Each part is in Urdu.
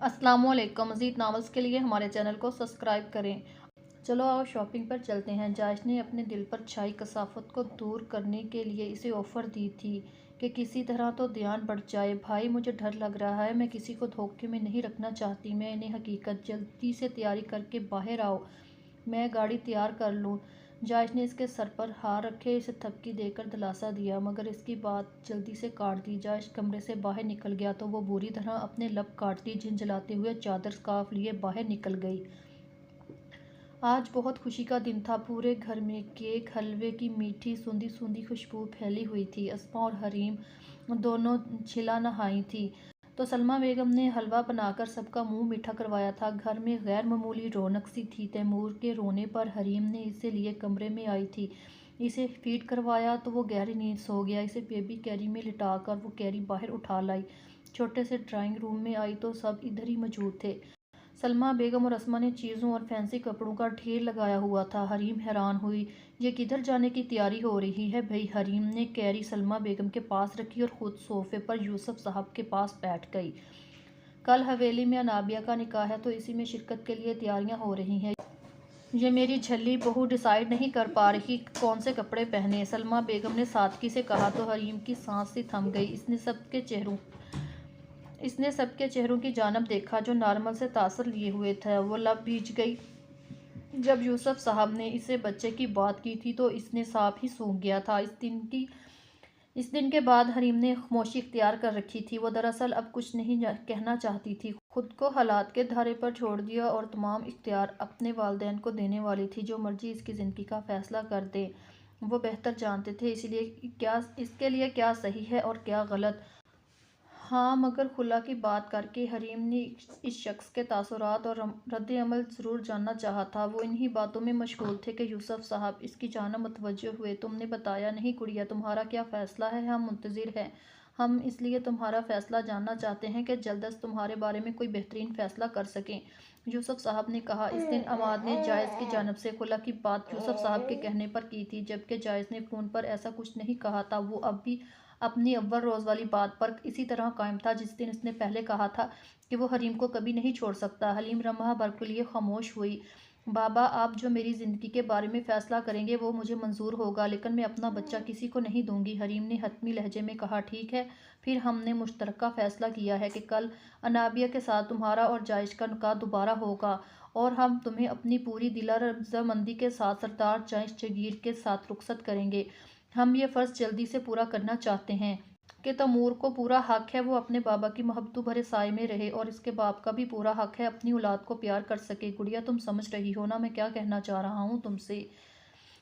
السلام علیکم۔ مزید ناولز کے لیے ہمارے چینل کو سبسکرائب کریں۔ چلو آؤ شاپنگ پر چلتے ہیں۔ جاش نے اپنے دل پر چھائی کثافت کو دور کرنے کے لیے اسے آفر دی تھی کہ کسی طرح تو دھیان بڑھ جائے۔ بھائی مجھے ڈر لگ رہا ہے، میں کسی کو دھوکے میں نہیں رکھنا چاہتی۔ میں انہیں حقیقت جلدی سے تیاری کر کے باہر آؤ، میں گاڑی تیار کر لوں۔ جاش نے اس کے سر پر ہاتھ رکھے اسے تھپکی دے کر دلاسا دیا، مگر اس کی بات جلدی سے کاٹ دی۔ جاش کمرے سے باہر نکل گیا تو وہ بری طرح اپنے لب کاٹتی جھنجھلاتے ہوئے چادر سکارف لیے باہر نکل گئی۔ آج بہت خوشی کا دن تھا۔ پورے گھر میں کیک، حلوے کی میٹھی سوندھی سوندھی خوشبو پھیلی ہوئی تھی۔ اسما اور حریم دونوں چھلا نہائی تھیں تو سلمیٰ بیگم نے حلوہ بنا کر سب کا منہ میٹھا کروایا تھا۔ گھر میں غیر معمولی رونق سی تھی۔ تیمور کے رونے پر حریم نے اسے لیے کمرے میں آئی تھی، اسے فیڈ کروایا تو وہ گہری نیند سو گیا۔ اسے بیبی کیری میں لٹا کر وہ کیری باہر اٹھا لائی۔ چھوٹے سے ڈرائنگ روم میں آئی تو سب ادھر ہی موجود تھے۔ سلمیٰ بیگم اور اسما نے چیزوں اور فینسی کپڑوں کا ڈھیر لگایا ہوا تھا۔ حریم حیران ہوئی، یہ کدھر جانے کی تیاری ہو رہی ہے بھئی؟ حریم نے کیری سلمیٰ بیگم کے پاس رکھی اور خود صوفے پر یوسف صاحب کے پاس بیٹھ گئی۔ کل حویلی میں انابیہ کا نکاح ہے تو اسی میں شرکت کے لیے تیاریاں ہو رہی ہیں۔ یہ میری جھلی بہو ڈیسائیڈ نہیں کر پا رہی کون سے کپڑے پہنے، سلمیٰ بیگم نے سادگی سے کہا تو حریم کی سانس سی تھم گئی۔ اس نے سب کے چہروں کی جانب دیکھا جو نارمل سے تاثر لیے ہوئے تھے۔ وہ لب بھیج گئی۔ جب یوسف صاحب نے اسے بچے کی بات کی تھی تو اس نے صاف ہی سونگ گیا تھا۔ اس دن کے بعد حریم نے خاموشی اختیار کر رکھی تھی۔ وہ دراصل اب کچھ نہیں کہنا چاہتی تھی، خود کو حالات کے دھارے پر چھوڑ دیا اور تمام اختیار اپنے والدین کو دینے والی تھی۔ جو مرضی اس کی زندگی کا فیصلہ کر دیں، وہ بہتر جانتے تھے اس کے لیے کیا صحیح ہے اور کیا غلط۔ ہاں مگر خلا کی بات کر کے حریم نے اس شخص کے تاثرات اور رد عمل ضرور جاننا چاہا تھا۔ وہ انہی باتوں میں مشغول تھے کہ یوسف صاحب اس کی جانب متوجہ ہوئے۔ تم نے بتایا نہیں گڑیا، تمہارا کیا فیصلہ ہے؟ ہم منتظر ہیں۔ ہم اس لیے تمہارا فیصلہ جاننا چاہتے ہیں کہ جلد از تمہارے بارے میں کوئی بہترین فیصلہ کر سکیں، یوسف صاحب نے کہا۔ اس دن عماد نے جائز کی جانب سے خلا کی بات یوسف صاحب کے کہنے پر کی تھی، جبکہ جائز نے فون پر ایسا کچھ نہیں کہا تھا۔ وہ اب بھی اپنی اول روز والی بات پر اسی طرح قائم تھا جس دن اس نے پہلے کہا تھا کہ وہ حریم کو کبھی نہیں چھوڑ سکتا۔ حریم لمحہ بھر کے لیے خاموش ہوئی۔ بابا، آپ جو میری زندگی کے بارے میں فیصلہ کریں گے وہ مجھے منظور ہوگا، لیکن میں اپنا بچہ کسی کو نہیں دوں گی، حریم نے حتمی لہجے میں کہا۔ ٹھیک ہے، پھر ہم نے مشترکہ فیصلہ کیا ہے کہ کل انابیہ کے ساتھ تمہارا اور جائش کا نکاح دوبارہ ہوگا اور ہم تمہیں اپنی پوری دلہ رضامندی کے ساتھ سردار جائش جگیر کے ساتھ رخصت کریں گے۔ ہم یہ فرض جلدی سے پورا کرنا چاہتے ہیں کہ تیمور کو پورا حق ہے وہ اپنے بابا کی محبتوں بھرے سائے میں رہے، اور اس کے باپ کا بھی پورا حق ہے اپنی اولاد کو پیار کر سکے۔ گڑیا تم سمجھ رہی ہو نا میں کیا کہنا چاہ رہا ہوں تم سے؟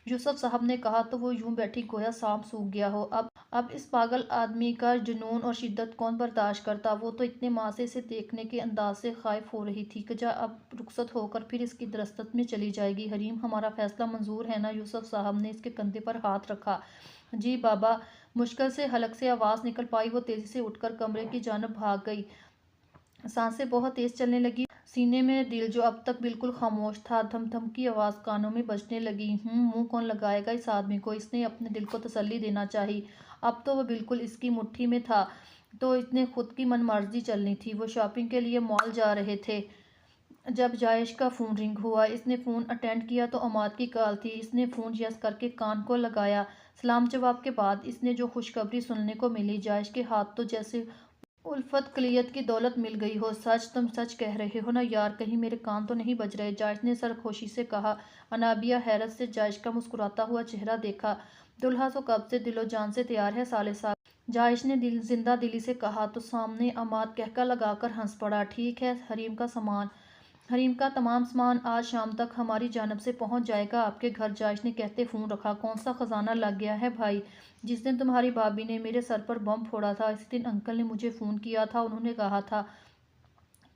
یوسف صاحب نے کہا تو وہ یوں بیٹھی گویا سانپ سونکھ گیا ہو۔ اب اس پاگل آدمی کا جنون اور شدت کون برداشت کرتا؟ وہ تو اتنے ماہ سے اسے دیکھنے کے انداز سے خائف ہو رہی تھی کہ جا اب رخصت ہو کر پھر اس کی دراست میں چلی جائے گی۔ حریم، ہمارا فیصلہ منظور ہے نا؟ یوسف صاحب نے اس کے کندھے پر ہاتھ رکھا۔ جی بابا، مشکل سے حلق سے آواز نکل پائی۔ وہ تیزی سے اٹھ کر کمرے کی جانب بھاگ گئی۔ سانسیں بہت تیز چلنے لگیں۔ سینے میں دل جو اب تک بالکل خاموش تھا، دھم دھم کی آواز کانوں میں بجنے لگی۔ منہ کون لگائے گا اس آدمی کو؟ اس نے اپنے دل کو تسلی دینا چاہی۔ اب تو وہ بالکل اس کی مٹھی میں تھا تو اس نے خود کی من مرضی چلنی تھی۔ وہ شاپنگ کے لیے مال جا رہے تھے جب جائش کا فون رنگ ہوا۔ اس نے فون اٹینڈ کیا تو عماد کی کال تھی۔ اس نے فون یس کر کے کان کو لگایا۔ سلام جواب کے بعد اس نے جو خوشخبری سننے کو ملی، جائش کے ہاتھ تو جیسے الفت کلیت کی دولت مل گئی ہو۔ سچ؟ تم سچ کہہ رہے ہو نا یار؟ کہیں میرے کان تو نہیں بج رہے؟ جائش نے سرخوشی سے کہا۔ انابیہ حیرت سے جائش کا مسکراتا ہوا چہرہ دیکھا۔ دلہا تو کب سے دل و جان سے تیار ہے سالے صاحب، جائش نے زندہ دلی سے کہا تو سامنے عماد قہقہ لگا کر ہنس پڑا۔ ٹھیک ہے، حریم کا تمام سامان آج شام تک ہماری جانب سے پہنچ جائے گا آپ کے گھر، جائش نے کہتے فون رکھا۔ کون سا خزانہ لگ گیا ہے بھائی؟ جس دن تمہاری بھابھی نے میرے سر پر بم پھوڑا تھا اسی دن انکل نے مجھے فون کیا تھا۔ انہوں نے کہا تھا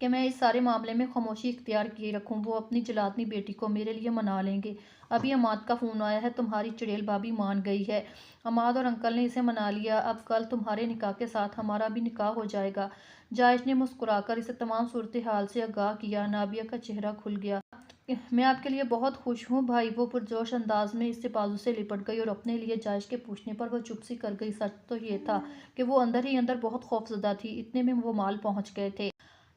کہ میں اس سارے معاملے میں خاموشی اختیار کیے رکھوں، وہ اپنی جلادنی بیٹی کو میرے لیے منا لیں گے۔ ابھی عماد کا فون آیا ہے، تمہاری چڑیل بھابھی مان گئی ہے، عماد اور انکل نے اسے منا لیا، اب کل تمہارے نکاح کے ساتھ ہمارا بھی نکاح ہو جائے گا۔ جائش نے مسکرا کر اسے تمام صورتحال سے آگاہ کیا۔ انابیہ کا چہرہ کھل گیا۔ میں آپ کے لیے بہت خوش ہوں بھائی۔ وہ پرجوش انداز میں اس سے بازو سے لپٹ گئی اور اپنے لیے جائش کے پوچھنے پر وہ چپ سی کر گئی۔ سچ تو یہ تھا کہ وہ اندر ہی اندر بہت خوف زدہ تھی۔ اتنے میں وہ مال پہنچ گئے تھے۔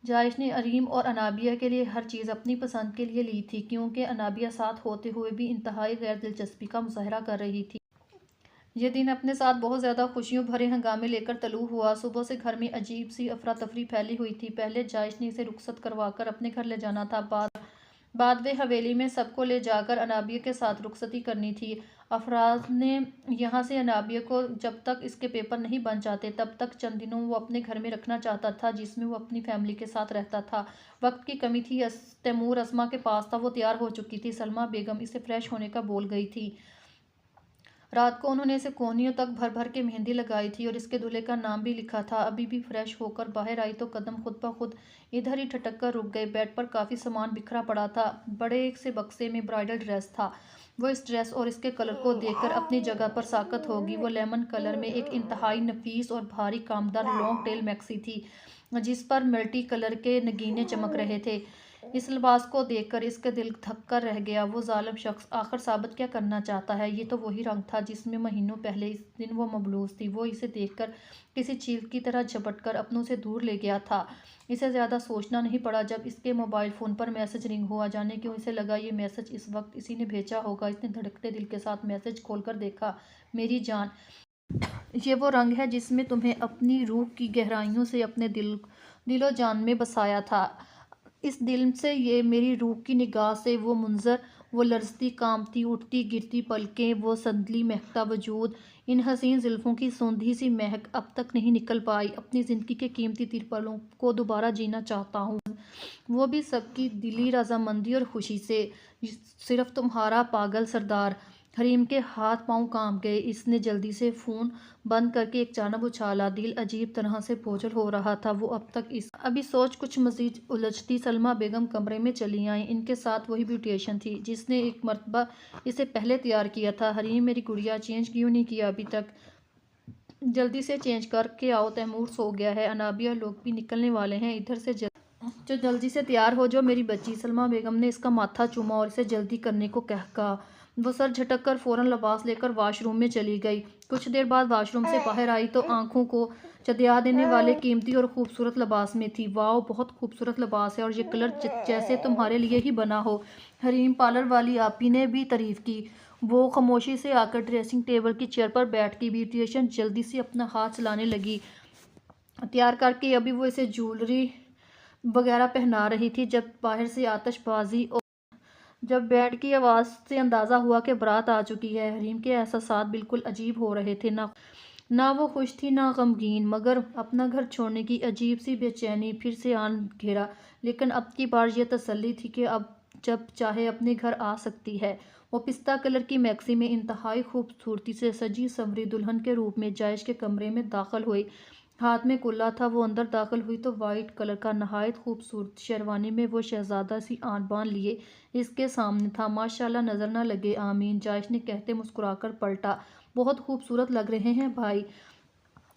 جائش نے حریم اور انابیہ کے لیے ہر چیز اپنی پسند کے لیے لی تھی، کیونکہ انابیہ ساتھ ہوتے ہوئے بھی انتہائی غیر دلچسپی کا مظاہرہ کر رہی تھی۔ یہ دن اپنے ساتھ بہت زیادہ خوشیوں بھرے ہنگامے لے کر طلوع ہوا۔ صبح سے گھر میں عجیب سی افراتفری پھیلی ہوئی تھی۔ پہلے جائش نے اسے رخصت کروا کر اپنے گھر لے جانا تھا، بعد وہ حویلی میں سب کو لے جا کر انابیہ کے ساتھ رخصتی کرنی تھی۔ افراد نے یہاں سے انابیہ کو جب تک اس کے پیپر نہیں بن جاتے تب تک چند دنوں وہ اپنے گھر میں رکھنا چاہتا تھا، جس میں وہ اپنی فیملی کے ساتھ رہتا تھا۔ وقت کی کمی تھی، تیمور اسما کے پاس تھا، وہ تیار ہو چکی تھی۔ سلمیٰ بیگم اسے فریش ہونے کا بول گئی تھی۔ رات کو انہوں نے اسے کونیوں تک بھر بھر کے مہندی لگائی تھی اور اس کے دولہے کا نام بھی لکھا تھا۔ ابھی بھی فریش ہو کر باہر آئی تو قدم خود بخود ادھر ہی ٹھٹک کر رک گئے۔ بیڈ پر کافی سامان بکھرا پڑا تھا، بڑے سے بکسے میں برائڈل ڈریس تھا۔ وہ اس ڈریس اور اس کے کلر کو دیکھ کر اپنی جگہ پر ساکت ہوگی۔ وہ لیمن کلر میں ایک انتہائی نفیس اور بھاری کامدار لانگ ٹیل میکسی تھی، جس پر ملٹی کلر کے نگینے چمک رہے تھے۔ اس لباس کو دیکھ کر اس کا دل دھک کر رہ گیا۔ وہ ظالم شخص آخر ثابت کیا کرنا چاہتا ہے؟ یہ تو وہی رنگ تھا جس میں مہینوں پہلے اس دن وہ ملبوس تھی۔ وہ اسے دیکھ کر کسی چیل کی طرح جھپٹ کر اپنوں سے دور لے گیا تھا۔ اسے زیادہ سوچنا نہیں پڑا جب اس کے موبائل فون پر میسج رنگ ہوا۔ جانے کیوں اسے لگا یہ میسج اس وقت اسی نے بھیجا ہوگا۔ اس نے دھڑکتے دل کے ساتھ میسج کھول کر دیکھا۔ میری جان، یہ وہ رنگ ہے جس میں تمہیں اپنی روح کی گہرائیوں سے اپنے دل و جان میں بسایا تھا۔ اس دل سے، یہ میری روح کی نگاہ سے وہ منظر، وہ لرزتی کانپتی اٹھتی گرتی پلکیں، وہ سندلی مہکتا وجود، ان حسین زلفوں کی سوندھی سی مہک اب تک نہیں نکل پائی۔ اپنی زندگی کے قیمتی تر پلوں کو دوبارہ جینا چاہتا ہوں، وہ بھی سب کی دلی رضامندی اور خوشی سے، صرف تمہارا پاگل سردار۔ حریم کے ہاتھ پاؤں کانپ گئے۔ اس نے جلدی سے فون بند کر کے ایک جانب اچھالا۔ دل عجیب طرح سے بوجھل ہو رہا تھا۔ وہ ابھی سوچ کچھ مزید الجھتی سلمیٰ بیگم کمرے میں چلی آئیں۔ ان کے ساتھ وہی بیوٹیشین تھی جس نے ایک مرتبہ اسے پہلے تیار کیا تھا۔ حریم، میری گڑیا، چینج کیوں نہیں کیا ابھی تک؟ جلدی سے چینج کر کے آؤ، تیمور سو گیا ہے، انابیہ لوگ بھی نکلنے والے ہیں، ادھر سے جلدی سے تیار ہو جو میری بچی۔ سلمیٰ بیگم نے اس کا ماتھا چوما اور اسے جلدی کرنے کو کہا۔ وہ سر جھٹک کر فوراً لباس لے کر واش روم میں چلی گئی۔ کچھ دیر بعد واش روم سے باہر آئی تو آنکھوں کو چدیا دینے والے قیمتی اور خوبصورت لباس میں تھی۔ واؤ، بہت خوبصورت لباس ہے اور یہ کلر جیسے تمہارے لیے ہی بنا ہو۔ حریم، پارلر والی آپی نے بھی تعریف کی۔ وہ خاموشی سے آ کر ڈریسنگ ٹیبل کی چیئر پر بیٹھ گئی۔ بیوٹیشین جلدی سے اپنا ہاتھ چلانے لگی تیار کر کے۔ ابھی وہ اسے جیولری وغیرہ پہنا رہی تھی جب باہر سے آتش بازی اور جب بینڈ کی آواز سے اندازہ ہوا کہ بارات آ چکی ہے۔ حریم کے احساسات بالکل عجیب ہو رہے تھے، نہ وہ خوش تھی نہ غمگین، مگر اپنا گھر چھوڑنے کی عجیب سی بے چینی پھر سے آن گھیرا۔ لیکن اب کی بار یہ تسلی تھی کہ اب جب چاہے اپنے گھر آ سکتی ہے۔ وہ پستہ کلر کی میکسی میں انتہائی خوبصورتی سے سجی سنوری دلہن کے روپ میں جائش کے کمرے میں داخل ہوئی۔ ہاتھ میں کلا تھا۔ وہ اندر داخل ہوئی تو وائٹ کلر کا نہایت خوبصورت شیروانی میں وہ شہزادہ سی آن بان لیے اس کے سامنے تھا۔ ماشاءاللہ، نظر نہ لگے، آمین، جائش نے کہتے مسکرا کر پلٹا۔ بہت خوبصورت لگ رہے ہیں بھائی۔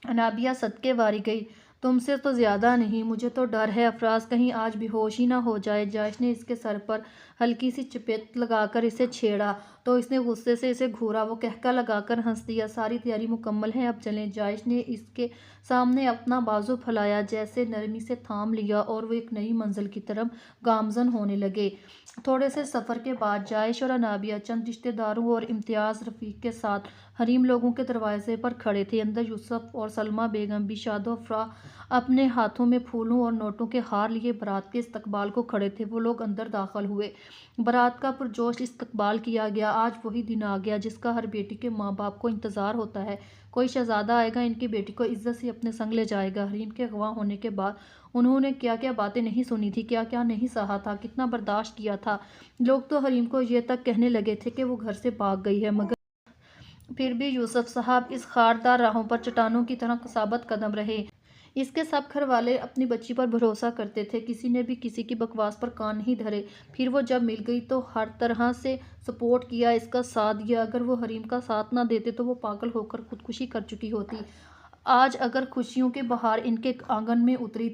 انابیہ صدقے واری گئی۔ تم سے تو زیادہ نہیں، مجھے تو ڈر ہے افراز کہیں آج بے ہوش ہی نہ ہو جائے۔ جائش نے اس کے سر پر ہلکی سی چپیٹ لگا کر اسے چھیڑا تو اس نے غصے سے اسے گھورا۔ وہ قہقہ لگا کر ہنس دیا۔ ساری تیاری مکمل ہے، اب چلیں۔ جائش نے اس کے سامنے اپنا بازو پھیلایا، جیسے نرمی سے تھام لیا اور وہ ایک نئی منزل کی طرف گامزن ہونے لگے۔ تھوڑے سے سفر کے بعد جائش اور انابیہ چند رشتہ داروں اور امتیاز رفیق کے ساتھ حریم لوگوں کے دروازے پر کھڑے تھے۔ اندر یوسف اور سلمیٰ بیگم بھی شاد و فرح اپنے ہاتھوں میں پھولوں اور نوٹوں کے ہار لیے بارات کے استقبال کو کھڑے تھے۔ وہ لوگ اندر داخل ہوئے۔ بارات کا پرجوش استقبال کیا گیا۔ آج وہی دن آ گیا جس کا ہر بیٹی کے ماں باپ کو انتظار ہوتا ہے۔ کوئی شہزادہ آئے گا، ان کی بیٹی کو عزت سے اپنے سنگ لے جائے گا۔ حریم کے اغوا ہونے کے بعد انہوں نے کیا کیا باتیں نہیں سنی تھی، کیا کیا نہیں سہا تھا، کتنا برداشت کیا تھا۔ لوگ تو حریم کو یہ تک کہنے لگے تھے کہ وہ گھر سے بھاگ گئی ہے، مگر پھر بھی یوسف صاحب اس خاردار راہوں پر چٹانوں کی طرح ثابت قدم رہے۔ اس کے سب گھر والے اپنی بچی پر بھروسہ کرتے تھے، کسی نے بھی کسی کی بکواس پر کان نہیں دھرے۔ پھر وہ جب مل گئی تو ہر طرح سے سپورٹ کیا، اس کا ساتھ دیا۔ اگر وہ حریم کا ساتھ نہ دیتے تو وہ پاگل ہو کر خودکشی کر چکی ہوتی۔ آج اگر خوشیوں کی بہار ان کے آنگن میں اتری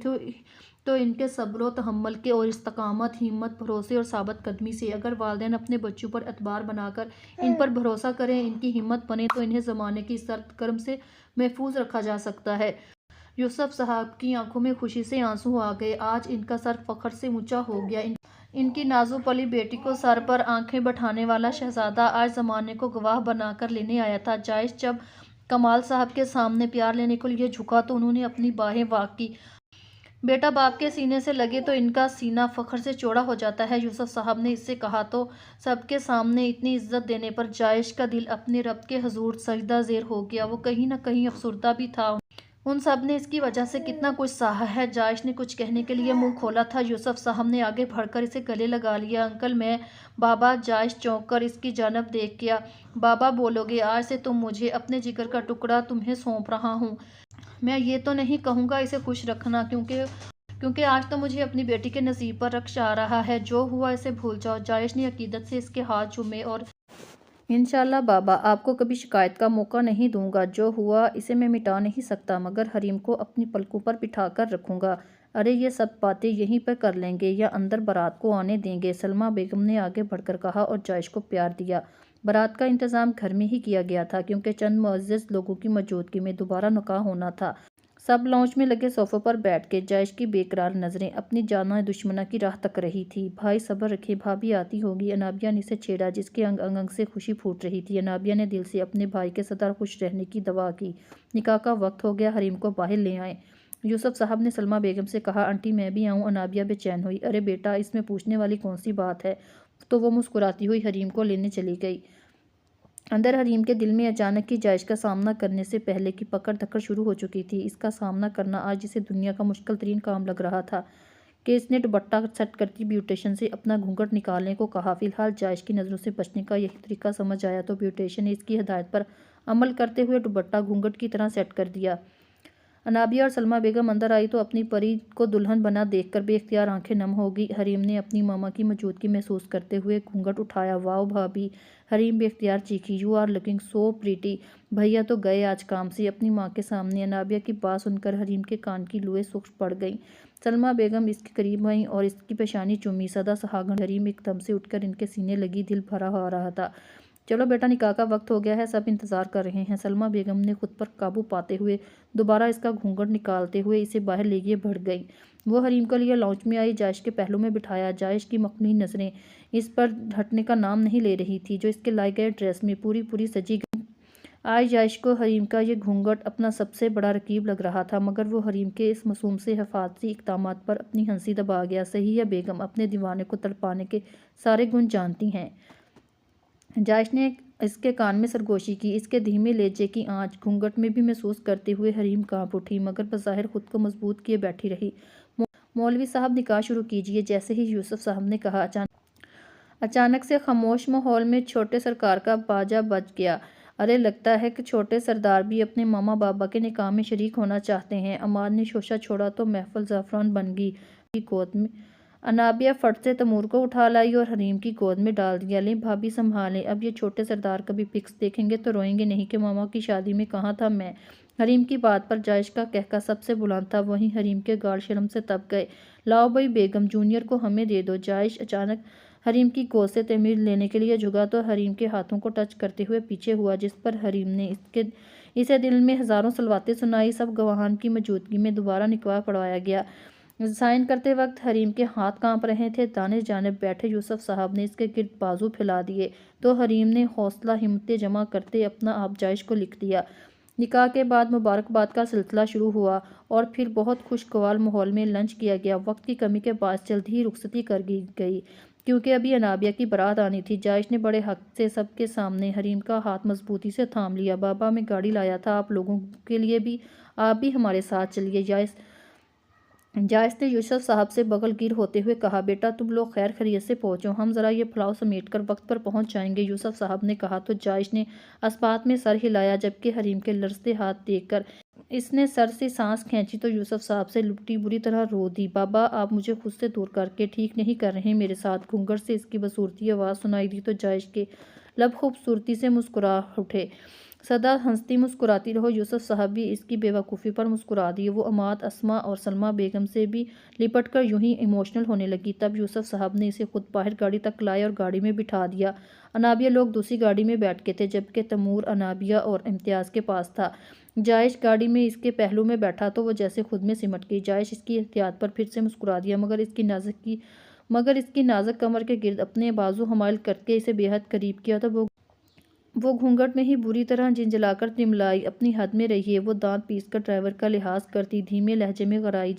تو ان کے صبر و تحمل کے اور استقامت، ہمت، بھروسے اور ثابت قدمی سے۔ اگر والدین اپنے بچوں پر اعتبار بنا کر ان پر بھروسہ کریں، ان کی ہمت بنے، تو انہیں زمانے کی سرد گرم سے محفوظ رکھا جا سکتا ہے۔ یوسف صاحب کی آنکھوں میں خوشی سے آنسو آ گئے۔ آج ان کا سر فخر سے اونچا ہو گیا۔ ان کی نازک پلی بیٹی کو سر پر آنکھیں بٹھانے والا شہزادہ آج زمانے کو گواہ بنا کر لینے آیا تھا۔ جائش جب کمال صاحب کے سامنے پیار لینے کے لیے جھکا تو انہوں نے اپنی باہیں واق کی۔ بیٹا باپ کے سینے سے لگے تو ان کا سینہ فخر سے چوڑا ہو جاتا ہے، یوسف صاحب نے اس سے کہا تو سب کے سامنے اتنی عزت دینے پر جائش کا دل اپنے رب کے حضور سجدہ زیر ہو گیا۔ وہ کہیں نہ کہیں افسردہ بھی تھا۔ ان سب نے اس کی وجہ سے کتنا کچھ سہا ہے۔ جائش نے کچھ کہنے کے لیے منہ کھولا تھا، یوسف صاحب نے آگے بڑھ کر اسے گلے لگا لیا۔ انکل میں بابا۔ جائش چونک کر اس کی جانب دیکھ گیا۔ بابا بولو گے؟ آج سے تم مجھے اپنے جگر کا ٹکڑا تمہیں سونپ رہا ہوں۔ میں یہ تو نہیں کہوں گا اسے خوش رکھنا، کیونکہ آج تو مجھے اپنی بیٹی کے نصیب پر رکش آ رہا ہے۔ جو ہوا اسے بھول جاؤ۔ جائش نے عقیدت سے اس کے ہاتھ چومے اور انشاءاللہ بابا، آپ کو کبھی شکایت کا موقع نہیں دوں گا۔ جو ہوا اسے میں مٹا نہیں سکتا، مگر حریم کو اپنی پلکوں پر بٹھا کر رکھوں گا۔ ارے یہ سب باتیں یہیں پر کر لیں گے یا اندر بارات کو آنے دیں گے؟ سلمیٰ بیگم نے آگے بڑھ کر کہا اور جائش کو پیار دیا۔ بارات کا انتظام گھر میں ہی کیا گیا تھا، کیونکہ چند معزز لوگوں کی موجودگی میں دوبارہ نکاح ہونا تھا۔ سب لاؤنج میں لگے صوفوں پر بیٹھ کے جائش کی بے قرار نظریں اپنی جانہ دشمنہ کی راہ تک رہی تھی۔ بھائی صبر رکھیں، بھابھی آتی ہوگی۔ انابیہ نے اسے چھیڑا، جس کے انگ انگ سے خوشی پھوٹ رہی تھی۔ انابیہ نے دل سے اپنے بھائی کے سدا خوش رہنے کی دعا کی۔ نکاح کا وقت ہو گیا، حریم کو باہر لے آئیں۔ یوسف صاحب نے سلمیٰ بیگم سے کہا، آنٹی میں بھی آؤں؟ انابیہ بے چین ہوئی۔ ارے بیٹا، اس میں پوچھنے والی کون سی بات ہے؟ تو وہ مسکراتی ہوئی حریم کو لینے چلی گئی۔ اندر حریم کے دل میں اچانک کی جائش کا سامنا کرنے سے پہلے کی پکڑ دھکڑ شروع ہو چکی تھی۔ اس کا سامنا کرنا آج اسے دنیا کا مشکل ترین کام لگ رہا تھا کہ اس نے دوپٹہ سیٹ کرتی بیوٹیشن سے اپنا گھونگھٹ نکالنے کو کہا۔ فی الحال جائش کی نظروں سے بچنے کا یہی طریقہ سمجھ آیا تو بیوٹیشن نے اس کی ہدایت پر عمل کرتے ہوئے دوپٹہ گھونگھٹ کی طرح سیٹ کر دیا۔ انابیہ اور سلمیٰ بیگم اندر آئی تو اپنی پری کو دلہن بنا دیکھ کر بے اختیار آنکھیں نم ہو گئی۔ حریم نے اپنی ماما کی موجودگی محسوس کرتے ہوئے گھونگھٹ اٹھایا۔ واؤ بھابھی! حریم بے اختیار چیخی۔ You are looking so pretty! بھیا تو گئے آج کام سے اپنی ماں کے سامنے۔ انابیہ کی بات سن کر حریم کے کان کی لوئیں سرخ پڑ گئیں۔ سلمیٰ بیگم اس کے قریب آئیں اور اس کی پیشانی چومی۔ سدا سہاگن حریم ایک دم سے اٹھ کر ان کے سینے لگی، دل بھرا آ رہا تھا۔ چلو بیٹا، نکاح کا وقت ہو گیا ہے، سب انتظار کر رہے ہیں۔ سلمیٰ بیگم نے خود پر قابو پاتے ہوئے دوبارہ اس کا گھونگھٹ نکالتے ہوئے اسے باہر لیے بڑھ گئی۔ وہ حریم کے لیے لاؤنج میں آئی، جائش کے پہلو میں بٹھایا۔ جائش کی مخنی نظریں اس پر ہٹنے کا نام نہیں لے رہی تھی، جو اس کے لائے گئے ڈریس میں پوری سجی گئی۔ آج جائش کو حریم کا یہ گھونگھٹ اپنا سب سے بڑا رقیب لگ رہا تھا، مگر وہ حریم کے اس معصوم سے حفاظتی اقدامات پر اپنی ہنسی دبا گیا۔ صحیح ہے بیگم، اپنے دیوانے کو تڑپانے کے سارے گن جانتی ہیں۔ جائش نے اس کے کان میں سرگوشی کی۔ اس کے دھیمے لہجے کی آنچ گھونگھٹ میں بھی محسوس کرتے ہوئے حریم کانپ اٹھی، مگر بظاہر خود کو مضبوط کیے بیٹھی رہی۔ مولوی صاحب نکاح شروع کیجیے، جیسے ہی یوسف صاحب نے کہا اچانک سے خاموش ماحول میں چھوٹے سرکار کا باجا بج گیا۔ ارے لگتا ہے کہ چھوٹے سردار بھی اپنے ماما بابا کے نکاح میں شریک ہونا چاہتے ہیں۔ عماد نے شوشہ چھوڑا تو محفل زعفران بن گئی۔ کی گود میں انابیہ فٹ سے تیمور کو اٹھا لائی اور حریم کی گود میں ڈال دیا۔ لیں بھابھی سنبھالیں، اب یہ چھوٹے سردار کبھی پکس دیکھیں گے تو روئیں گے نہیں کہ ماما کی شادی میں کہاں تھا میں۔ حریم کی بات پر جائش کا قہقہ سب سے بلند تھا، وہیں حریم کے گال شرم سے تپ گئے۔ لاؤ بھائی بیگم جونیئر کو ہمیں دے دو۔ جائش اچانک حریم کی گود سے تیمور لینے کے لیے جھکا تو حریم کے ہاتھوں کو ٹچ کرتے ہوئے پیچھے ہوا، جس پر حریم نے اسے دل میں ہزاروں صلواتیں سنائی۔ سب گواہان کی موجودگی میں دوبارہ نکاح پڑھوایا گیا۔ سائن کرتے وقت حریم کے ہاتھ کانپ رہے تھے۔ دانے جانب بیٹھے یوسف صاحب نے اس کے گرد بازو پھیلا دیے تو حریم نے حوصلہ ہمتیں جمع کرتے اپنا آپ جائش کو لکھ دیا۔ نکاح کے بعد مبارکباد کا سلسلہ شروع ہوا اور پھر بہت خوشگوار ماحول میں لنچ کیا گیا۔ وقت کی کمی کے باعث جلد ہی رخصتی کر گئی، کیونکہ ابھی انابیہ کی بارات آنی تھی۔ جائش نے بڑے حق سے سب کے سامنے حریم کا ہاتھ مضبوطی سے تھام لیا۔ بابا، میں گاڑی لایا تھا آپ لوگوں کے لیے بھی، آپ بھی ہمارے ساتھ چلیے۔ جائش نے یوسف صاحب سے بغل گیر ہوتے ہوئے کہا، بیٹا تم لوگ خیر خیریت سے پہنچو، ہم ذرا یہ پلاؤ سمیٹ کر وقت پر پہنچ جائیں گے۔ یوسف صاحب نے کہا تو جائش نے اسبات میں سر ہلایا، جبکہ حریم کے لرزتے ہاتھ دیکھ کر اس نے سر سے سانس کھینچی تو یوسف صاحب سے لپٹی بری طرح رو دی۔ بابا، آپ مجھے خود سے دور کر کے ٹھیک نہیں کر رہے میرے ساتھ۔ گھونگھٹ سے اس کی بدصورتی آواز سنائی دی تو جائش کے لب خوبصورتی سے مسکرا اٹھے۔ سدا ہنستی مسکراتی رہو۔ یوسف صاحب بھی اس کی بے وقوفی پر مسکرا دیے۔ وہ عماد، اسماء اور سلمیٰ بیگم سے بھی لپٹ کر یوں ہی ایموشنل ہونے لگی۔ تب یوسف صاحب نے اسے خود باہر گاڑی تک لائے اور گاڑی میں بٹھا دیا۔ انابیہ لوگ دوسری گاڑی میں بیٹھ کے تھے، جبکہ تیمور انابیہ اور امتیاز کے پاس تھا۔ جائش گاڑی میں اس کے پہلو میں بیٹھا تو وہ جیسے خود میں سمٹ گئی۔ جائش اس کی احتیاط پر پھر سے مسکرا دیا، مگر اس کی نازک کمر کے گرد اپنے بازو حمائل کر کے اسے بے حد قریب کیا تو وہ گھونگھٹ میں ہی بری طرح جھنجھلا کر تملائی۔ اپنی حد میں رہیے، وہ دانت پیس کر ڈرائیور کا لحاظ کرتی دھیمے لہجے میں غرائی۔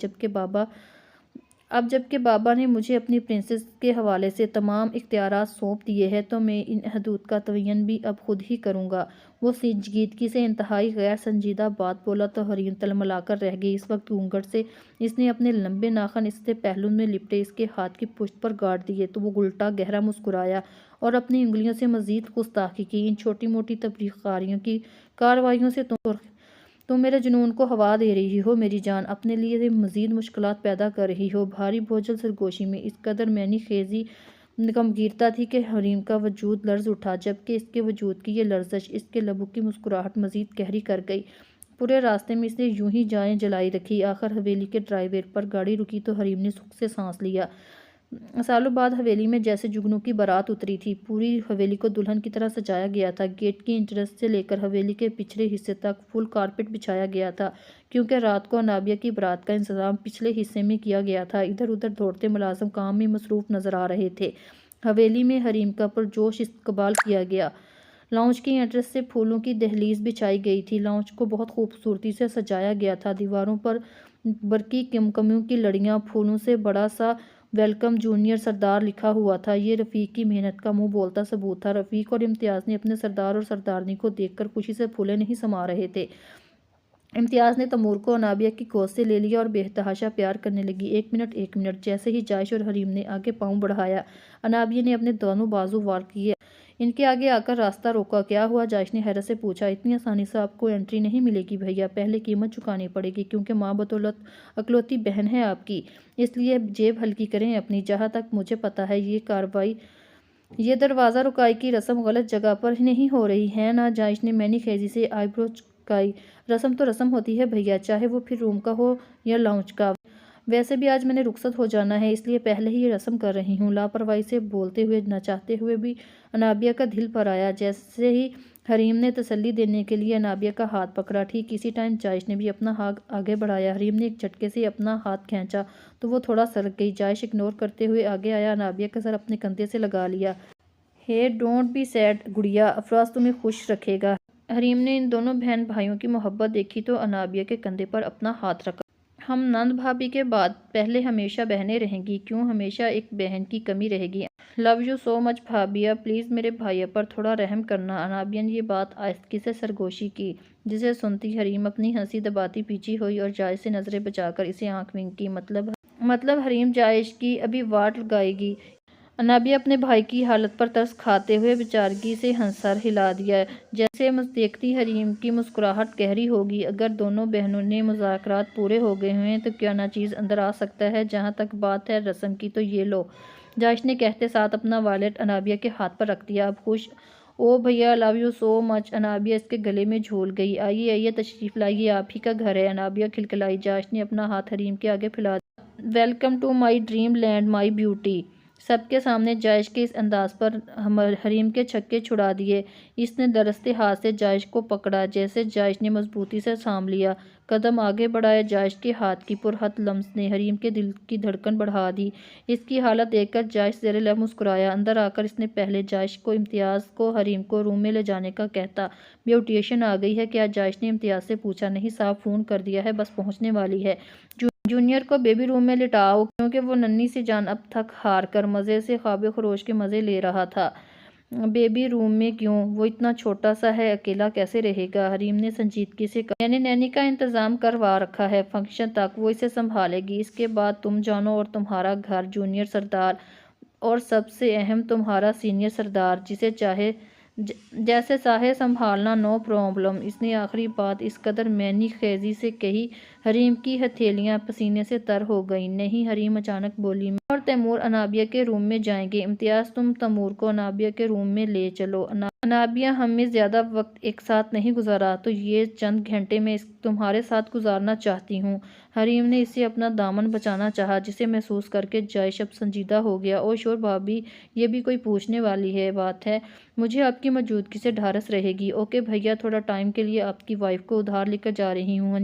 جبکہ بابا نے مجھے اپنی پرنسس کے حوالے سے تمام اختیارات سونپ دیے ہیں تو میں ان حدود کا تعین بھی اب خود ہی کروں گا۔ وہ سنجیدگی سے انتہائی غیر سنجیدہ بات بولا تو حریم تلملا کر رہ گئی۔ اس وقت گھونگھٹ سے اس نے اپنے لمبے ناخن اس کے پہلو میں لپٹے اس کے ہاتھ کی پشت پر گاڑ دیے تو وہ الٹا گہرا مسکرایا اور اپنی انگلیوں سے مزید گستاخی کی۔ ان چھوٹی موٹی تفریق کارروائیوں سے تم میرے جنون کو ہوا دے رہی ہو میری جان، اپنے لیے مزید مشکلات پیدا کر رہی ہو۔ بھاری بوجھل سرگوشی میں اس قدر معنی خیزی غمگینتا تھی کہ حریم کا وجود لرز اٹھا، جبکہ اس کے وجود کی یہ لرزش اس کے لبوں کی مسکراہٹ مزید گہری کر گئی۔ پورے راستے میں اس نے یوں ہی جائیں جلائی رکھی۔ آخر حویلی کے ڈرائی وے پر گاڑی رکی تو حریم نے سکھ سے سانس لیا۔ سالوں بعد حویلی میں جیسے جگنو کی بارات اتری تھی۔ پوری حویلی کو دلہن کی طرح سجایا گیا تھا۔ گیٹ کی انٹرنس سے لے کر حویلی کے پچھلے حصے تک فل کارپیٹ بچھایا گیا تھا، کیونکہ رات کو انابیہ کی بارات کا انتظام پچھلے حصے میں کیا گیا تھا۔ ادھر ادھر دوڑتے ملازم کام میں مصروف نظر آ رہے تھے۔ حویلی میں حریم کا پرجوش استقبال کیا گیا۔ لاؤنج کی انٹرنس سے پھولوں کی دہلیز بچھائی گئی تھی۔ لاؤنج کو بہت خوبصورتی سے سجایا گیا تھا۔ دیواروں پر برقی کمیوں کی لڑیاں، پھولوں سے بڑا سا ویلکم جونیئر سردار لکھا ہوا تھا۔ یہ رفیق کی محنت کا منہ بولتا ثبوت تھا۔ رفیق اور امتیاز نے اپنے سردار اور سردارنی کو دیکھ کر خوشی سے پھولے نہیں سما رہے تھے۔ امتیاز نے تیمور کو انابیہ کی گود سے لے لیا اور بے تحاشا پیار کرنے لگی۔ ایک منٹ۔ جیسے ہی جائش اور حریم نے آگے پاؤں بڑھایا، انابیہ نے اپنے دونوں بازو وار کیے۔ ان کے آگے آ کر راستہ روکا۔ کیا ہوا؟ جائش نے حیرت سے پوچھا۔ اتنی آسانی سے آپ کو انٹری نہیں ملے گی بھیا، پہلے قیمت چکانی پڑے گی، کیونکہ ماں بطولت اکلوتی بہن ہے آپ کی، اس لیے جیب ہلکی کریں اپنی۔ جہاں تک مجھے پتا ہے یہ دروازہ رکائی کی رسم غلط جگہ پر نہیں ہو رہی ہے نا؟ جائش نے معنی خیزی سے آئی برو چکائی۔ رسم تو رسم ہوتی ہے بھیا، چاہے وہ پھر روم کا ہو یا لاؤنج کا۔ ویسے بھی آج میں نے رخصت ہو جانا ہے، اس لیے پہلے ہی یہ رسم کر رہی ہوں۔ لاپرواہی سے بولتے ہوئے نہ چاہتے ہوئے بھی انابیہ کا دل پر آیا۔ جیسے ہی حریم نے تسلی دینے کے لیے انابیہ کا ہاتھ پکڑا، ٹھیک اسی ٹائم جائش نے بھی اپنا ہاتھ آگے بڑھایا۔ حریم نے ایک جھٹکے سے اپنا ہاتھ کھینچا تو وہ تھوڑا سرک گئی۔ جائش اگنور کرتے ہوئے آگے آیا، انابیہ کا سر اپنے کندھے سے لگا لیا۔ ہے ڈونٹ بی سیڈ گڑیا، افراز تمہیں خوش رکھے گا۔ حریم نے ان دونوں بہن بھائیوں کی محبت دیکھی تو انابیہ کے کندھے پر اپنا ہاتھ رکھا۔ ہم نند بھابھی کے بعد پہلے ہمیشہ بہنیں رہیں گی، کیوں ہمیشہ ایک بہن کی کمی رہے گی؟ Love you so much بھابھیا، please میرے بھائیوں پر تھوڑا رحم کرنا۔ انابیہ نے یہ بات آہستگی سے سرگوشی کی، جسے سنتی حریم اپنی ہنسی دباتی پیچھے ہوئی اور جائش سے نظریں بچا کر اسے آنکھ ونک کی۔ مطلب حریم جائش کی ابھی واٹ لگائے گی؟ انابیہ اپنے بھائی کی حالت پر ترس کھاتے ہوئے بیچارگی سے سر ہلا دیا، جیسے دیکھتی حریم کی مسکراہٹ گہری ہوگی۔ اگر دونوں بہنوں نے مذاکرات پورے ہو گئے ہیں تو کیا ناچیز اندر آ سکتا ہے؟ جہاں تک بات ہے رسم کی تو یہ لو، جائش نے کہتے ساتھ اپنا والیٹ انابیہ کے ہاتھ پر رکھ دیا۔ اب خوش؟ او بھیا، لو یو سو مچ۔ انابیہ اس کے گلے میں جھول گئی۔ آئیے تشریف لائیے، آپ ہی کا گھر ہے، انابیہ کھلکھلائی۔ جائش نے اپنا ہاتھ حریم کے آگے پھیلا دیا۔ Welcome to my dream land my beauty. سب کے سامنے جائش کے اس انداز پر حریم کے چھکے چھڑا دیے۔ اس نے درستے ہاتھ سے جائش کو پکڑا، جیسے جائش نے مضبوطی سے تھام لیا۔ قدم آگے بڑھائے، جائش کے ہاتھ کی پرخط لمس نے حریم کے دل کی دھڑکن بڑھا دی۔ اس کی حالت دیکھ کر جائش زیر لب مسکرایا۔ اندر آ کر اس نے پہلے جائش کو، امتیاز کو حریم کو روم میں لے جانے کا کہتا۔ بیوٹیشن آ گئی ہے کیا؟ جائش نے امتیاز سے پوچھا۔ نہیں صاحب، فون کر دیا ہے، بس پہنچنے والی ہے۔ جونیئر کو بیبی روم میں لٹاؤ، کیونکہ وہ ننھی سی جان اب تھک ہار کر مزے سے خواب خروش کے مزے لے رہا تھا۔ بیبی روم میں کیوں؟ وہ اتنا چھوٹا سا ہے، اکیلا کیسے رہے گا؟ حریم نے سنجیدگی سے کہا۔ میں نے نینی کا انتظام کروا رکھا ہے، فنکشن تک وہ اسے سنبھالے گی، اس کے بعد تم جانو اور تمہارا گھر، جونیئر سردار، اور سب سے اہم تمہارا سینئر سردار، جیسے چاہے سنبھالنا، نو پرابلم۔ اس نے آخری بات اس قدر معنی خیزی سے کہی، حریم کی ہتھیلیاں پسینے سے تر ہو گئیں۔ نہیں، حریم اچانک بولی، میں اور تیمور انابیہ کے روم میں جائیں گے۔ امتیاز، تم تیمور کو انابیہ کے روم میں لے چلو۔ انابیہ، ہم نے زیادہ وقت ایک ساتھ نہیں گزارا، تو یہ چند گھنٹے میں تمہارے ساتھ گزارنا چاہتی ہوں۔ حریم نے اسے اپنا دامن بچانا چاہا، جسے محسوس کر کے جائش اب سنجیدہ ہو گیا۔ او شور بھابی، یہ بھی کوئی پوچھنے والی بات ہے؟ مجھے آپ کی موجودگی سے ڈھارس رہے گی۔ اوکے بھیا، تھوڑا ٹائم کے لیے آپ کی وائف کو ادھار لے کر جا رہی ہوں۔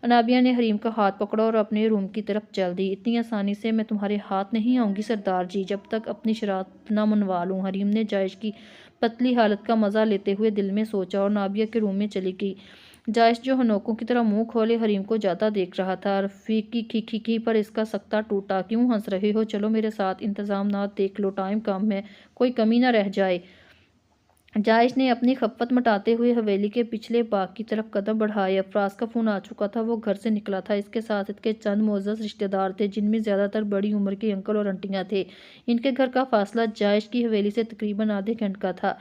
انابیہ نے حریم کا ہاتھ پکڑا اور اپنے روم کی طرف چل دی۔ اتنی آسانی سے میں تمہارے ہاتھ نہیں آؤں گی سردار جی، جب تک اپنی شرارت نہ منوا لوں۔ حریم نے جائش کی پتلی حالت کا مزہ لیتے ہوئے دل میں سوچا اور نابیہ کے روم میں چلی گئی۔ جائش جو ہنوکوں کی طرح منہ کھولے حریم کو جاتا دیکھ رہا تھا۔ رفیق کی کھی پر اس کا سکتہ ٹوٹا۔ کیوں ہنس رہے ہو؟ چلو میرے ساتھ، انتظامات دیکھ لو، ٹائم کم ہے، کوئی کمی نہ رہ جائے۔ جائش نے اپنی خفت مٹاتے ہوئے حویلی کے پچھلے باغ کی طرف قدم بڑھائے۔ افراز کا فون آ چکا تھا، وہ گھر سے نکلا تھا۔ اس کے ساتھ اس کے چند معزز رشتہ دار تھے، جن میں زیادہ تر بڑی عمر کے انکل اور انٹیاں تھے۔ ان کے گھر کا فاصلہ جائش کی حویلی سے تقریباً آدھے گھنٹے کا تھا۔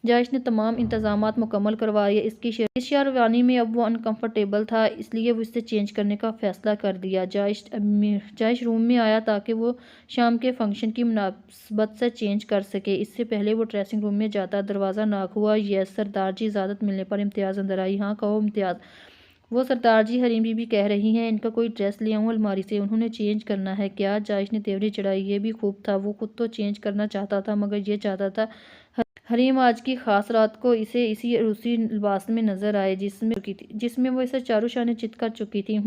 جائش نے تمام انتظامات مکمل کروائے۔ اس شیروانی میں اب وہ انکمفرٹیبل تھا، اس لیے وہ اسے چینج کرنے کا فیصلہ کر دیا۔ جائش روم میں آیا تاکہ وہ شام کے فنکشن کی مناسبت سے چینج کر سکے۔ اس سے پہلے وہ ڈریسنگ روم میں جاتا، دروازہ ناک ہوا۔ یس سردار جی، اجازت ملنے پر امتیاز اندر آئی۔ ہاں کہو امتیاز۔ وہ سردار جی، حریم بی بی کہہ رہی ہیں ان کا کوئی ڈریس لے آؤں الماری سے، انہوں نے چینج کرنا ہے کیا؟ جائش نے تیوری چڑھائی۔ یہ بھی خوب تھا، وہ خود تو چینج کرنا چاہتا تھا، مگر یہ چاہتا تھا حریم آج کی خاص رات کو اسے اسی عروسی لباس میں نظر آئے جس میں وہ اسے چاروں شانے چت کر چکی تھی۔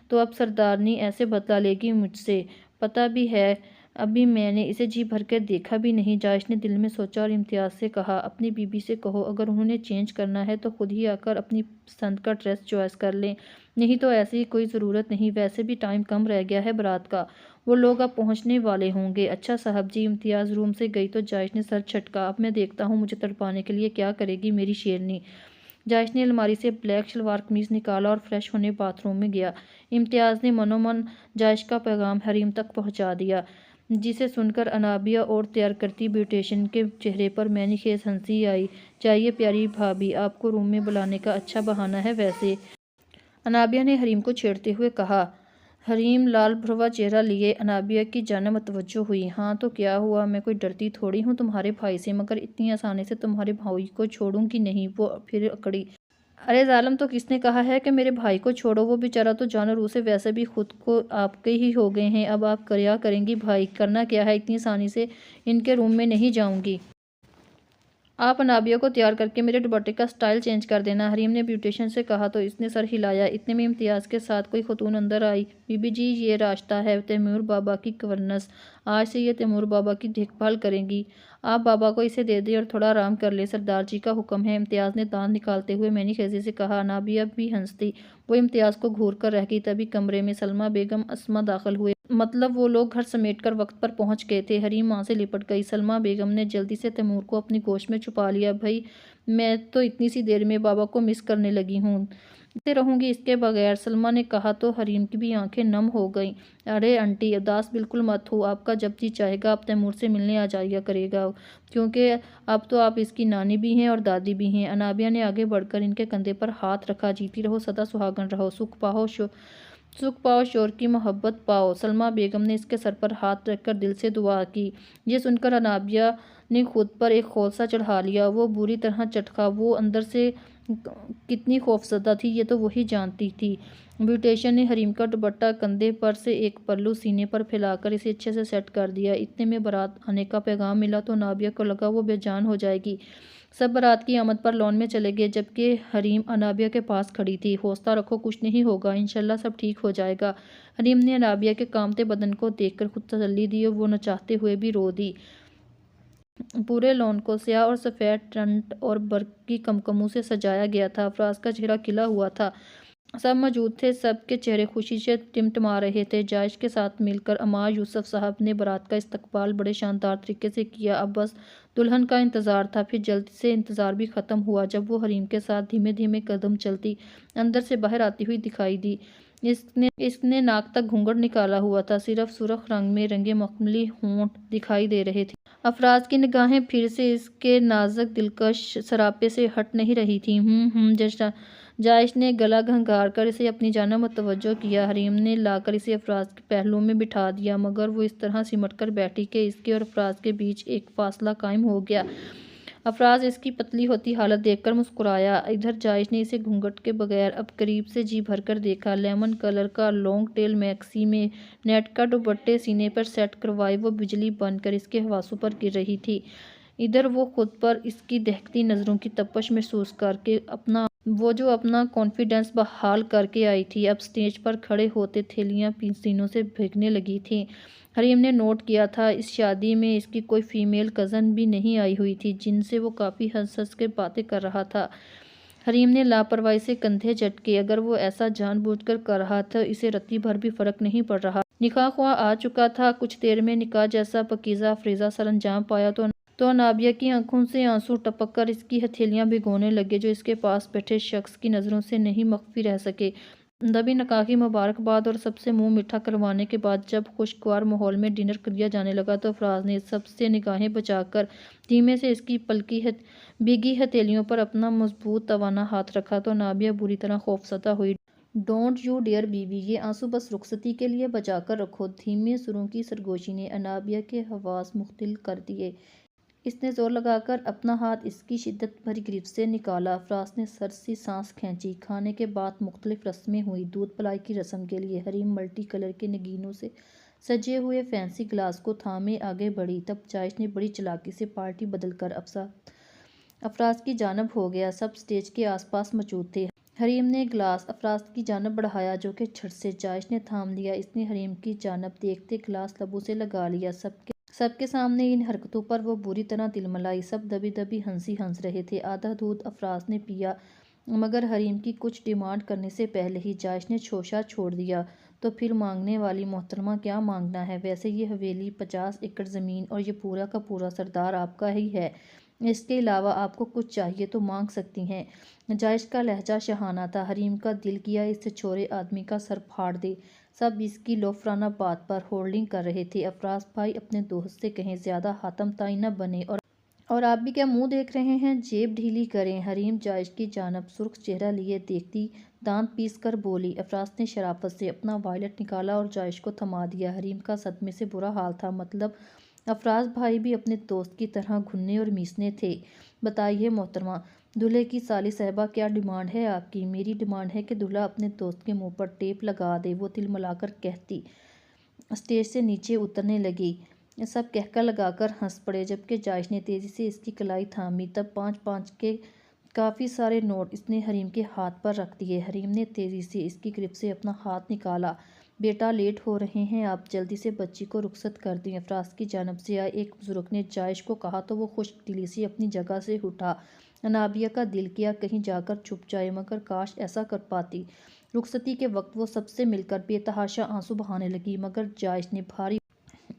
تو اب سردارنی ایسے بدلہ لے گی مجھ سے؟ پتہ بھی ہے، ابھی میں نے اسے جی بھر کے دیکھا بھی نہیں۔ جائش نے دل میں سوچا اور امتیاز سے کہا، اپنی بی بی سے کہو اگر انہوں نے چینج کرنا ہے تو خود ہی آ کر اپنی پسند کا ڈریس چوائس کر لیں، نہیں تو ایسی کوئی ضرورت نہیں، ویسے بھی ٹائم کم رہ گیا ہے بارات کا، وہ لوگ اب پہنچنے والے ہوں گے۔ اچھا صاحب جی۔ امتیاز روم سے گئی تو جائش نے سر جھٹکا۔ اب میں دیکھتا ہوں مجھے تڑپانے کے لیے کیا کرے گی میری شیرنی۔ جائش نے الماری سے بلیک شلوار قمیض نکالا اور فریش ہونے باتھ روم میں گیا۔ امتیاز نے منو من جائش کا پیغام حریم تک پہنچا دیا، جسے سن کر انابیہ اور تیار کرتی بیوٹیشین کے چہرے پر معنی خیز ہنسی آئی۔ جائیے پیاری بھابی، آپ کو روم میں بلانے کا اچھا بہانہ ہے ویسے، انابیہ نے حریم کو چھیڑتے ہوئے کہا۔ حریم لال بھروا چہرہ لیے انابیہ کی جانب متوجہ ہوئی۔ ہاں تو کیا ہوا، میں کوئی ڈرتی تھوڑی ہوں تمہارے بھائی سے، مگر اتنی آسانی سے تمہارے بھائی کو چھوڑوں گی نہیں۔ وہ پھر اکڑی۔ ارے ظالم، تو کس نے کہا ہے کہ میرے بھائی کو چھوڑو؟ وہ بیچارہ تو جان اور روح سے ویسے بھی خود کو آپ کے ہی ہو گئے ہیں، اب آپ کیا کریں گی بھائی؟ کرنا کیا ہے، اتنی آسانی سے ان کے روم میں نہیں جاؤں گی۔ آپ انابیہ کو تیار کر کے میرے دوپٹے کا سٹائل چینج کر دینا، حریم نے بیوٹیشین سے کہا تو اس نے سر ہلایا۔ اتنے میں امتیاز کے ساتھ کوئی خاتون اندر آئی۔ بی بی جی، یہ راستہ ہے تیمور بابا کی گورننس، آج سے یہ تیمور بابا کی دیکھ بھال کریں گی، آپ بابا کو اسے دے دیں اور تھوڑا آرام کر لیں، سردار جی کا حکم ہے، امتیاز نے دانت نکالتے ہوئے معنی خیزی سے کہا۔ انابیہ بھی ہنس دی، وہ امتیاز کو گھور کر رہ گئی۔ تبھی کمرے میں سلمیٰ بیگم اسما داخل ہوئے، مطلب وہ لوگ گھر سمیٹ کر وقت پر پہنچ گئے تھے۔ حریم ماں سے لپٹ گئی۔ سلمیٰ بیگم نے جلدی سے تیمور کو اپنی گوشت میں چھپا لیا۔ بھائی، میں تو اتنی سی دیر میں بابا کو مس کرنے لگی ہوں، کیسے رہوں گی اس کے بغیر؟ سلمیٰ نے کہا تو حریم کی بھی آنکھیں نم ہو گئیں۔ ارے انٹی، اداس بالکل مت ہو، آپ کا جب جی چاہے گا آپ تیمور سے ملنے آ جایا کرے گا، کیونکہ اب تو آپ اس کی نانی بھی ہیں اور دادی بھی ہیں۔ انابیہ نے آگے بڑھ کر ان کے کندھے پر ہاتھ رکھا۔ جیتی رہو، سدا سہاگن رہو، سکھ پاؤ شور کی محبت پاؤ۔ سلمیٰ بیگم نے اس کے سر پر ہاتھ رکھ کر دل سے دعا کی۔ یہ سن کر انابیہ نے خود پر ایک خولسا چڑھا لیا، وہ بری طرح چٹکا، وہ اندر سے کتنی خوفزدہ تھی یہ تو وہی جانتی تھی۔ بیوٹیشین نے حریم کا دوپٹہ کندھے پر سے ایک پلو سینے پر پھیلا کر اسے اچھے سے سیٹ کر دیا۔ اتنے میں بارات آنے کا پیغام ملا تو انابیہ کو لگا وہ بے جان ہو جائے گی۔ سب بارات کی آمد پر لان میں چلے گئے، جبکہ حریم انابیہ کے پاس کھڑی تھی۔ حوصلہ رکھو، کچھ نہیں ہوگا، انشاءاللہ سب ٹھیک ہو جائے گا۔ حریم نے انابیہ کے کانپتے بدن کو دیکھ کر خود تسلی دی اور وہ نہ چاہتے ہوئے بھی رو دی۔ پورے لان کو سیاہ اور سفید ٹنٹ اور برقی کمکموں سے سجایا گیا تھا۔ افراز کا چہرہ کھلا ہوا تھا، سب موجود تھے، سب کے چہرے خوشی سے ٹمٹما رہے تھے۔ جائش کے ساتھ مل کر عمار یوسف صاحب نے بارات کا استقبال بڑے شاندار طریقے سے کیا۔ اب بس دلہن کا انتظار تھا۔ پھر جلد سے انتظار بھی ختم ہوا جب وہ حریم کے ساتھ دھیمے دھیمے قدم چلتی اندر سے باہر آتی ہوئی دکھائی دی۔ اس نے ناک تک گھونگھٹ نکالا ہوا تھا، صرف سرخ رنگ میں رنگے مخملی ہونٹ دکھائی دے رہے تھے۔ افراز کی نگاہیں پھر سے اس کے نازک دلکش سراپے سے ہٹ نہیں رہی تھیں۔ جائش نے گلا گھنگار کر اسے اپنی جانب متوجہ کیا۔ حریم نے لا کر اسے افراز کے پہلو میں بٹھا دیا، مگر وہ اس طرح سمٹ کر بیٹھی کہ اس کے اور افراز کے بیچ ایک فاصلہ قائم ہو گیا۔ افراز اس کی پتلی ہوتی حالت دیکھ کر مسکرایا۔ ادھر جائش نے اسے گھونگھٹ کے بغیر اب قریب سے جی بھر کر دیکھا۔ لیمن کلر کا لانگ ٹیل میکسی میں نیٹ کا دوپٹے سینے پر سیٹ کروائے وہ بجلی بن کر اس کے حواسوں پر گر رہی تھی۔ ادھر وہ خود پر اس کی دہکتی نظروں کی تپش محسوس کر کے اپنا کانفیڈنس بحال کر کے آئی تھی، اب سٹیج پر کھڑے ہوتے تھیلیاں سینوں سے بھیگنے لگی تھیں۔ حریم نے نوٹ کیا تھا اس شادی میں اس کی کوئی فیمیل کزن بھی نہیں آئی ہوئی تھی جن سے وہ کافی ہنس ہنس کے باتیں کر رہا تھا۔ حریم نے لاپرواہی سے کندھے جھٹکے۔ اگر وہ ایسا جان بوجھ کر رہا تھا اسے رتی بھر بھی فرق نہیں پڑ رہا۔ نکاح خواہ آ چکا تھا، کچھ دیر میں نکاح جیسا پاکیزہ افریزہ سر انجام پایا تو انابیہ کی آنکھوں سے آنسو ٹپک کر اس کی ہتھیلیاں بھگونے لگے جو اس کے پاس بیٹھے شخص کی نظروں سے نہیں مخفی رہ سکے۔ دبی نکاح کی مبارکباد اور سب سے منہ میٹھا کروانے کے بعد جب خوشگوار ماحول میں ڈنر کیا جانے لگا تو افراز نے سب سے نگاہیں بچا کر دھیمے سے اس کی بھیگی ہتھیلیوں پر اپنا مضبوط توانا ہاتھ رکھا تو انابیہ بری طرح خوفزدہ ہوئی۔ ڈونٹ یو ڈیئر بیوی، یہ آنسو بس رخصتی کے لیے بچا کر رکھو۔ دھیمے سروں کی سرگوشی نے انابیہ کے حواس مختل کر دیے۔ اس نے زور لگا کر اپنا ہاتھ اس کی شدت بھری گرفت سے نکالا۔ افراز نے سرسی سانس کھینچی۔ کھانے کے بعد مختلف رسمیں ہوئیں۔ دودھ پلائی کی رسم کے لیے حریم ملٹی کلر کے نگینوں سے سجے ہوئے فینسی گلاس کو تھامے آگے بڑھی۔ تب جائش نے بڑی چالاکی سے پارٹی بدل کر افراز کی جانب ہو گیا۔ سب سٹیج کے آس پاس موجود تھے۔ حریم نے گلاس افراز کی جانب بڑھایا جو کہ جھٹ سے جائش نے تھام لیا۔ اس نے حریم کی جانب دیکھتے گلاس لبوں سے لگا لیا۔ سب کے سامنے ان حرکتوں پر وہ بری طرح تلملائی۔ سب دبی دبی ہنس رہے تھے۔ آدھا دودھ افراز نے پیا مگر حریم کی کچھ ڈیمانڈ کرنے سے پہلے ہی جائش نے شوشہ چھوڑ دیا۔ تو پھر مانگنے والی محترمہ کیا مانگنا ہے؟ ویسے یہ حویلی 50 ایکڑ زمین اور یہ پورا کا پورا سردار آپ کا ہی ہے، اس کے علاوہ آپ کو کچھ چاہیے تو مانگ سکتی ہیں۔ جائش کا لہجہ شہانہ تھا۔ حریم کا دل کیا اس چھورے آدمی کا سر پھاڑ دے۔ سب اس کی لوفرانہ بات پر ہولڈنگ کر رہے تھے۔ افراز بھائی اپنے دوست سے کہیں زیادہ حاتم طائی نہ بنیں اور آپ بھی کیا منہ دیکھ رہے ہیں، جیب ڈھیلی کریں۔ حریم جائش کی جانب سرخ چہرہ لیے دیکھتی دانت پیس کر بولی۔ افراز نے شرافت سے اپنا وائلٹ نکالا اور جائش کو تھما دیا۔ حریم کا صدمے سے برا حال تھا، مطلب افراز بھائی بھی اپنے دوست کی طرح گھننے اور میسنے تھے۔ بتائیے محترمہ، دولہے کی سالی صاحبہ کیا ڈیمانڈ ہے آپ کی؟ میری ڈیمانڈ ہے کہ دولہا اپنے دوست کے منہ پر ٹیپ لگا دے، وہ تلملا کر کہتی۔ اسٹیج سے نیچے اترنے لگی۔ سب کہکہ لگا کر ہنس پڑے جبکہ جائش نے تیزی سے اس کی کلائی تھامی۔ تب 5 کے کافی سارے نوٹ اس نے حریم کے ہاتھ پر رکھ دیے۔ حریم نے تیزی سے اس کی گرفت سے اپنا ہاتھ نکالا۔ بیٹا لیٹ ہو رہے ہیں آپ، جلدی سے بچی کو رخصت کر دیں، افراز کی جانب سے آئے ایک بزرگ نے جائش کو کہا تو وہ خشک دلی سے اپنی جگہ سے اٹھا۔ انابیہ کا دل کیا کہیں جا کر چھپ جائے مگر کاش ایسا کر پاتی۔ رخصتی کے وقت وہ سب سے مل کر بے تحاشا آنسو بہانے لگی مگر جائش نے بھاری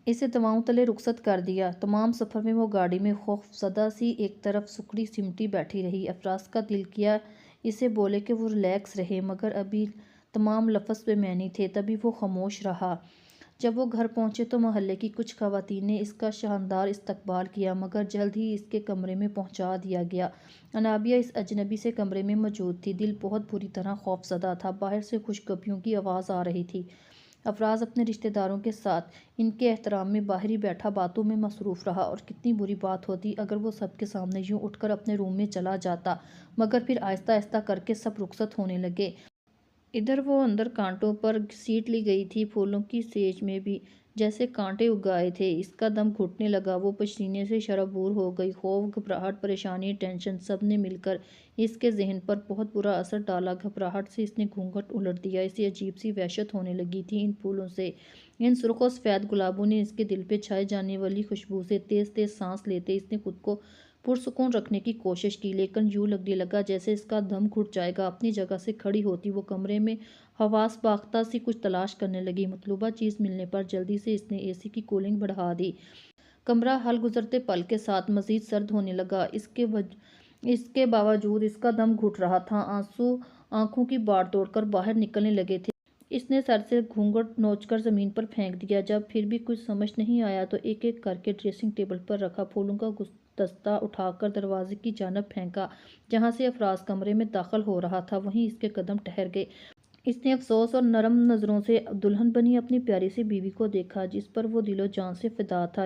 اسے دباؤں تلے رخصت کر دیا۔ تمام سفر میں وہ گاڑی میں خوفزدہ سی ایک طرف سکڑی سمٹی بیٹھی رہی۔ افراز کا دل کیا اسے بولے کہ وہ ریلیکس رہے مگر ابھی تمام لفظ بے معنی تھے، تبھی وہ خاموش رہا۔ جب وہ گھر پہنچے تو محلے کی کچھ خواتین نے اس کا شاندار استقبال کیا مگر جلد ہی اس کے کمرے میں پہنچا دیا گیا۔ انابیہ اس اجنبی سے کمرے میں موجود تھی، دل بہت بری طرح خوفزدہ تھا۔ باہر سے خوشگپیوں کی آواز آ رہی تھی۔ افراز اپنے رشتہ داروں کے ساتھ ان کے احترام میں باہر ہی بیٹھا باتوں میں مصروف رہا اور کتنی بری بات ہوتی اگر وہ سب کے سامنے یوں اٹھ کر اپنے روم میں چلا جاتا، مگر پھر آہستہ آہستہ کر کے سب رخصت ہونے لگے۔ ادھر وہ اندر کانٹوں پر گھسیٹ لی گئی تھی، پھولوں کی سیج میں بھی جیسے کانٹے اگائے تھے۔ اس کا دم گھٹنے لگا، وہ پسینے سے شرابور ہو گئی۔ خوف، گھبراہٹ، پریشانی، ٹینشن سب نے مل کر اس کے ذہن پر بہت برا اثر ڈالا۔ گھبراہٹ سے اس نے گھونگھٹ الٹ دیا، اسے عجیب سی وحشت ہونے لگی تھی ان پھولوں سے۔ ان سرخ و سفید گلابوں نے اس کے دل پہ چھائے جانے والی خوشبو سے تیز تیز سانس لیتے اس نے خود کو پرسکون رکھنے کی کوشش کی لیکن یوں لگنے لگا جیسے اس کا دم گھٹ جائے گا۔ اپنی جگہ سے کھڑی ہوتی وہ کمرے میں حواس باختہ سی کچھ تلاش کرنے لگی۔ مطلوبہ چیز ملنے پر جلدی سے اس نے اے سی کی کولنگ بڑھا دی۔ کمرہ حال گزرتے پل کے ساتھ مزید سرد ہونے لگا۔ اس کے باوجود اس کا دم گھٹ رہا تھا، آنسو آنکھوں کی باڑ توڑ کر باہر نکلنے لگے تھے۔ اس نے سر سے گھونگھٹ نوچ کر زمین پر پھینک دیا۔ جب پھر بھی کچھ سمجھ نہیں آیا تو ایک ایک کر کے ڈریسنگ ٹیبل پر رکھا پھولوں کا گلدستہ اٹھا کر دروازے کی جانب پھینکا۔ جہاں سے افراز کمرے میں داخل ہو رہا تھا وہیں اس کے قدم ٹھہر گئے۔ اس نے افسوس اور نرم نظروں سے دلہن بنی اپنی پیاری سی بیوی کو دیکھا جس پر وہ دل و جان سے فدا تھا۔